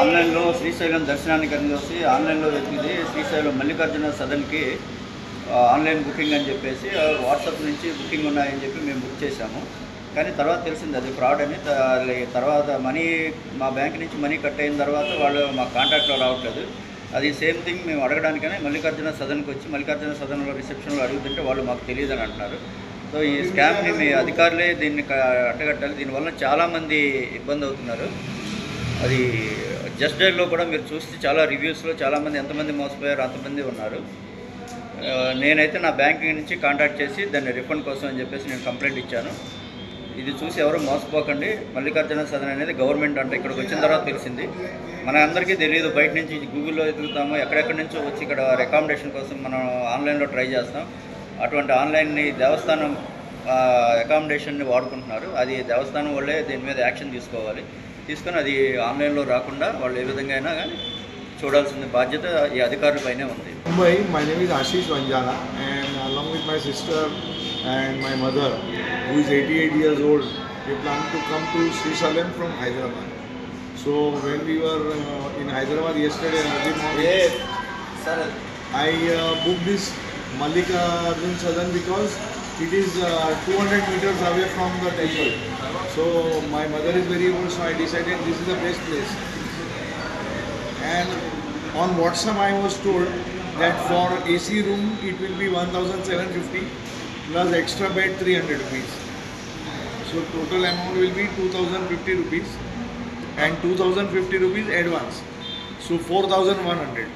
ఆన్లైన్లో శ్రీశైలం దర్శనానికి అనేసి ఆన్లైన్లో వెతికింది శ్రీశైలం మల్లికార్జున సదన్కి ఆన్లైన్ బుకింగ్ అని చెప్పేసి వాట్సాప్ నుంచి బుకింగ్ ఉన్నాయని చెప్పి మేము బుక్ చేశాము. కానీ తర్వాత తెలిసింది అది ఫ్రాడ్ అని. తర్వాత మనీ మా బ్యాంక్ నుంచి మనీ కట్ అయిన తర్వాత వాళ్ళు మా కాంటాక్ట్లో రావట్లేదు. అది సేమ్ థింగ్ మేము అడగడానికనే మల్లికార్జున సదన్కి వచ్చి మల్లికార్జున సదన్లో రిసెప్షన్లో అడుగుతుంటే వాళ్ళు మాకు తెలియదని అంటున్నారు. సో ఈ స్కామ్ని మీ అధికారులే దీన్ని అడ్డగట్టాలి. దీనివల్ల చాలామంది ఇబ్బంది అవుతున్నారు. అది జస్ట్ డైల్లో కూడా మీరు చూస్తే చాలా రివ్యూస్లో చాలామంది ఎంతమంది మోసపోయారు అంతమంది ఉన్నారు. నేనైతే నా బ్యాంక్ నుంచి కాంటాక్ట్ చేసి దాన్ని రిఫండ్ కోసం అని చెప్పేసి నేను కంప్లైంట్ ఇచ్చాను. ఇది చూసి ఎవరు మోసపోకండి. మల్లికార్జున సదన్ అనేది గవర్నమెంట్ అంటే ఇక్కడికి వచ్చిన తర్వాత తెలిసింది. మన అందరికీ తెలియదు. బయట నుంచి గూగుల్లో ఎదుగుతాము, ఎక్కడెక్కడి నుంచో వచ్చి ఇక్కడ రికమెండేషన్ కోసం మనం ఆన్లైన్లో ట్రై చేస్తాం. అటువంటి ఆన్లైన్ని దేవస్థానం అకామిడేషన్ని వాడుకుంటున్నారు. అది దేవస్థానం వాళ్ళే దీని మీద యాక్షన్ తీసుకోవాలి. తీసుకొని అది ఆన్లైన్లో రాకుండా వాళ్ళు ఏ విధంగా అయినా కానీ చూడాల్సిన బాధ్యత ఈ అధికారులపైనే ఉంది. Mumbai, my name is Ashish Vanjala and along with my sister and my mother who is 88 years old, we plan to come to Srisailam from Hyderabad. So when we were in Hyderabad yesterday early morning, I booked this Mallikarjun Sadan because it is 200 meters away from the temple. So my mother is very old, so I decided this is the best place. And on WhatsApp I was told that for AC room it will be 1750 plus extra bed 300 rupees. So total amount will be 2050 rupees and 2050 rupees advance. So 4100.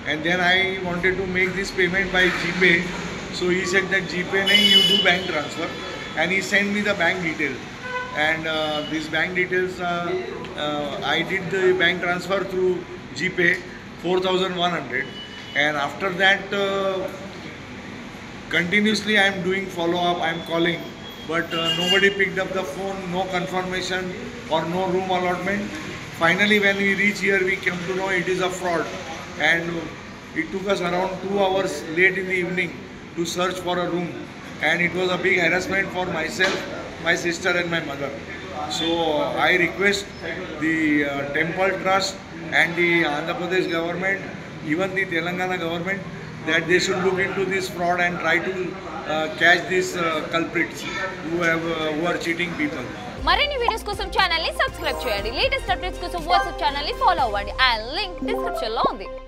And then I wanted to make this payment by GPay. So he said that GPay nahi, you do bank transfer, and he sent me the bank details. And these bank details, I did the bank transfer through GPay 4100. And after that, continuously I am doing follow up. I am calling, but nobody picked up the phone. No confirmation or no room allotment. Finally, when we reach here, we came to know it is a fraud, and it took us around 2 hours late in the evening to search for a room, and it was a big harassment for myself, my sister and my mother. So I request the temple trust and the Andhra Pradesh government, even the Telangana government, that they should look into this fraud and try to catch these culprits who are cheating people. మరిన్ని videos కోసం channel ని subscribe చేయండి. Latest updates కోసం WhatsApp channel ని follow అవ్వండి. ఆ link description లో ఉంది.